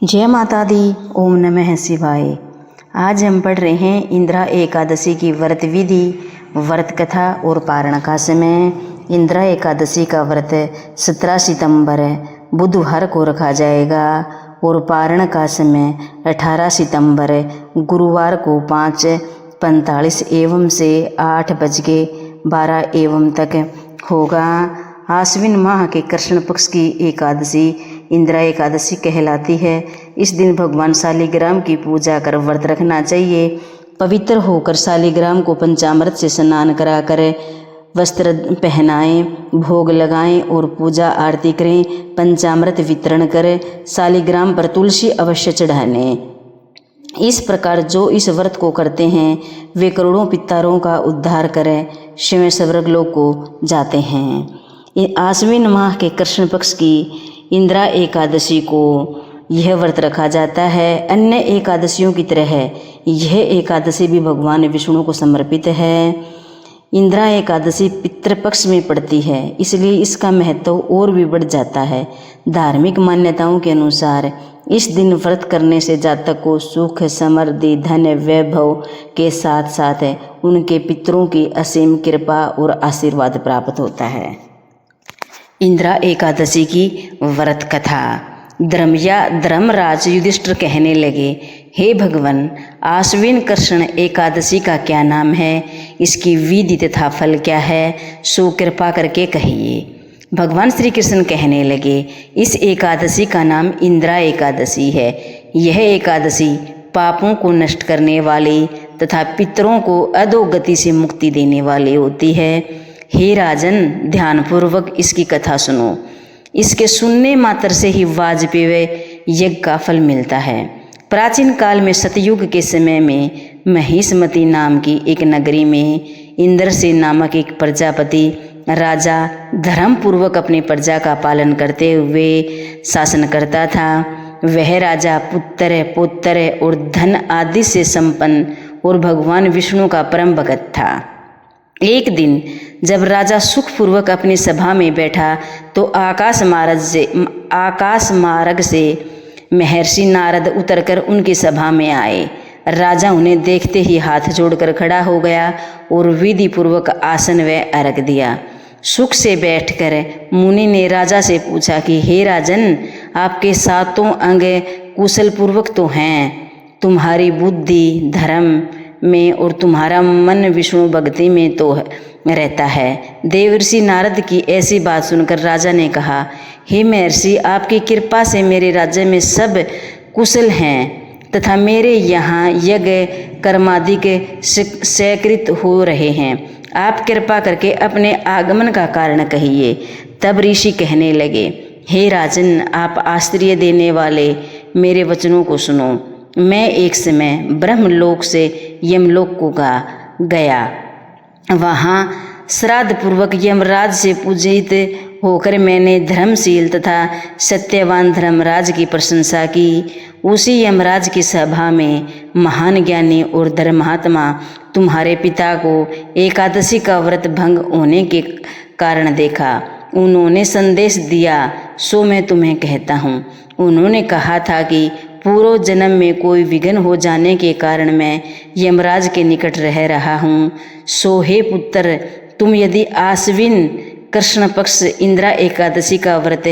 जय माता दी। ओम नमः शिवाय। आज हम पढ़ रहे हैं इंदिरा एकादशी की व्रत विधि, व्रत कथा और पारण का समय। इंदिरा एकादशी का व्रत 17 सितंबर बुधवार को रखा जाएगा और पारण का समय 18 सितंबर गुरुवार को 5:45 एवं से 8:12 एवं तक होगा। आश्विन माह के कृष्ण पक्ष की एकादशी इंदिरा एकादशी कहलाती है। इस दिन भगवान शालिग्राम की पूजा कर व्रत रखना चाहिए। पवित्र होकर शालिग्राम को पंचामृत से स्नान कराकर वस्त्र पहनाएं, भोग लगाएं और पूजा आरती करें। पंचामृत वितरण कर शालिग्राम पर तुलसी अवश्य चढ़ाने। इस प्रकार जो इस व्रत को करते हैं वे करोड़ों पितरों का उद्धार करें स्वयं स्वर्ग लोक को जाते हैं। आश्विन माह के कृष्ण पक्ष की इंदिरा एकादशी को यह व्रत रखा जाता है। अन्य एकादशियों की तरह यह एकादशी भी भगवान विष्णु को समर्पित है। इंदिरा एकादशी पितृपक्ष में पड़ती है, इसलिए इसका महत्व और भी बढ़ जाता है। धार्मिक मान्यताओं के अनुसार इस दिन व्रत करने से जातक को सुख, समृद्धि, धन, वैभव के साथ साथ उनके पितरों की असीम कृपा और आशीर्वाद प्राप्त होता है। इंदिरा एकादशी की व्रत कथा। धर्मराज युधिष्ठिर कहने लगे, हे भगवान, आश्विन कृष्ण एकादशी का क्या नाम है, इसकी विधि तथा फल क्या है, सो कृपा करके कहिए। भगवान श्री कृष्ण कहने लगे, इस एकादशी का नाम इंदिरा एकादशी है। यह एकादशी पापों को नष्ट करने वाली तथा पितरों को अधोगति से मुक्ति देने वाली होती है। हे राजन, ध्यानपूर्वक इसकी कथा सुनो। इसके सुनने मात्र से ही वाजपेय यज्ञ का फल मिलता है। प्राचीन काल में सतयुग के समय में महिष्मती नाम की एक नगरी में इंद्रसेन नामक एक प्रजापति राजा धर्मपूर्वक अपनी प्रजा का पालन करते हुए शासन करता था। वह राजा पुत्र, पौत्र और धन आदि से संपन्न और भगवान विष्णु का परम भक्त था। एक दिन जब राजा सुखपूर्वक अपनी सभा में बैठा तो आकाश मार्ग से महर्षि नारद उतरकर उनकी सभा में आए। राजा उन्हें देखते ही हाथ जोड़कर खड़ा हो गया और विधि पूर्वक आसन व अर्घ दिया। सुख से बैठकर मुनि ने राजा से पूछा कि हे राजन, आपके सातों अंग कुशल पूर्वक तो हैं, तुम्हारी बुद्धि धर्म में और तुम्हारा मन विष्णु भक्ति में तो रहता है। देवर्षि नारद की ऐसी बात सुनकर राजा ने कहा, हे महर्षि, आपकी कृपा से मेरे राज्य में सब कुशल हैं तथा मेरे यहाँ यज्ञ कर्मादि के स्वीकृत हो रहे हैं। आप कृपा करके अपने आगमन का कारण कहिए। तब ऋषि कहने लगे, हे राजन, आप आश्चर्य देने वाले मेरे वचनों को सुनो। मैं एक समय ब्रह्मलोक से यमलोक को गया। वहाँ श्राद्ध पूर्वक यमराज से पूजित होकर मैंने धर्मशील तथा सत्यवान धर्मराज की प्रशंसा की। उसी यमराज की सभा में महान ज्ञानी और धर्मात्मा तुम्हारे पिता को एकादशी का व्रत भंग होने के कारण देखा। उन्होंने संदेश दिया, सो मैं तुम्हें कहता हूँ। उन्होंने कहा था कि पूर्व जन्म में कोई विघ्न हो जाने के कारण मैं यमराज के निकट रह रहा हूँ। सो हे पुत्र, तुम यदि आश्विन कृष्ण पक्ष इंदिरा एकादशी का व्रत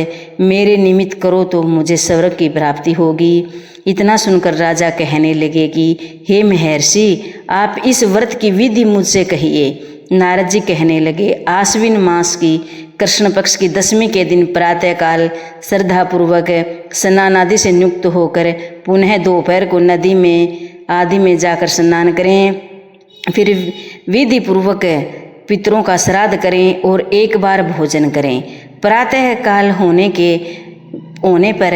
मेरे निमित्त करो तो मुझे स्वर्ग की प्राप्ति होगी। इतना सुनकर राजा कहने लगे कि हे महर्षि, आप इस व्रत की विधि मुझसे कहिए। नारद जी कहने लगे, आश्विन मास की कृष्ण पक्ष की 10वीं के दिन प्रातःकाल श्रद्धापूर्वक स्नान आदि से नियुक्त होकर पुनः दोपहर को नदी में आदि में जाकर स्नान करें। फिर विधि पूर्वक पितरों का श्राद्ध करें और एक बार भोजन करें। प्रातःकाल होने पर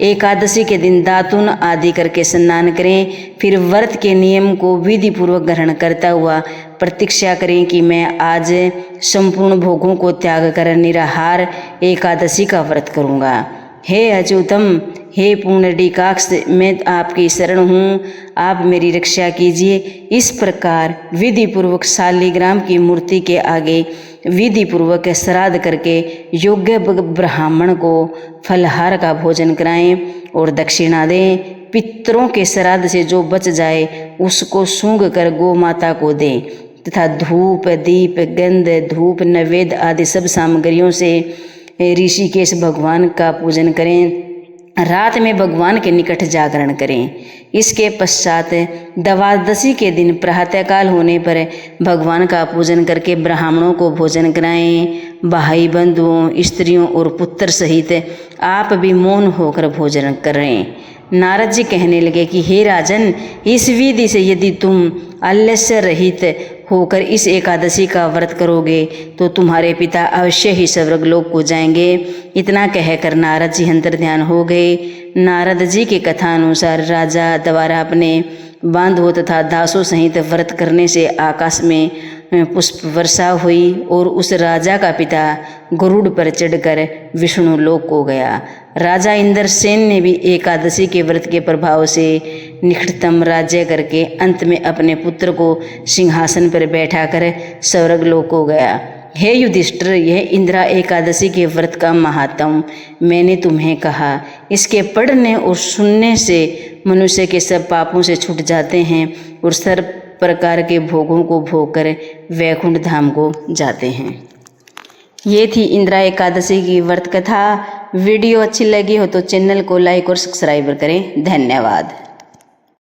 एकादशी के दिन दातून आदि करके स्नान करें। फिर व्रत के नियम को विधि पूर्वक ग्रहण करता हुआ प्रतीक्षा करें कि मैं आज संपूर्ण भोगों को त्याग कर निराहार एकादशी का व्रत करूँगा। हे अच्युतम, हे पुंडरीकाक्ष, मैं आपकी शरण हूँ, आप मेरी रक्षा कीजिए। इस प्रकार विधि पूर्वक शालिग्राम की मूर्ति के आगे विधि पूर्वक श्राद्ध करके योग्य ब्राह्मण को फलहार का भोजन कराएं और दक्षिणा दें। पितरों के श्राद्ध से जो बच जाए उसको सूंघ कर गौ माता को दें तथा धूप दीप गंध धूप नैवेद्य आदि सब सामग्रियों से ऋषिकेश भगवान का पूजन करें। रात में भगवान के निकट जागरण करें। इसके पश्चात द्वादशी के दिन प्रातःकाल होने पर भगवान का पूजन करके ब्राह्मणों को भोजन कराएं। भाई बंधुओं स्त्रियों और पुत्र सहित आप भी मौन होकर भोजन करें। नारद जी कहने लगे कि हे राजन, इस विधि से यदि तुम आलस्य रहित होकर इस एकादशी का व्रत करोगे तो तुम्हारे पिता अवश्य ही स्वर्गलोक को जाएंगे। इतना कहकर नारद जी अंतर्ध्यान हो गए। नारद जी की कथा अनुसार राजा द्वारा अपने बांधवों तथा दासों सहित व्रत करने से आकाश में पुष्प वर्षा हुई और उस राजा का पिता गरुड़ पर चढ़कर विष्णु लोक को गया। राजा इंद्रसेन ने भी एकादशी के व्रत के प्रभाव से निकटतम राज्य करके अंत में अपने पुत्र को सिंहासन पर बैठाकर स्वर्गलोक को गया। हे युधिष्ठिर, यह इंदिरा एकादशी के व्रत का महात्म मैंने तुम्हें कहा। इसके पढ़ने और सुनने से मनुष्य के सब पापों से छूट जाते हैं और सर्व प्रकार के भोगों को भोग कर वैकुंठ धाम को जाते हैं। ये थी इंदिरा एकादशी की व्रत कथा। वीडियो अच्छी लगी हो तो चैनल को लाइक और सब्सक्राइब करें। धन्यवाद।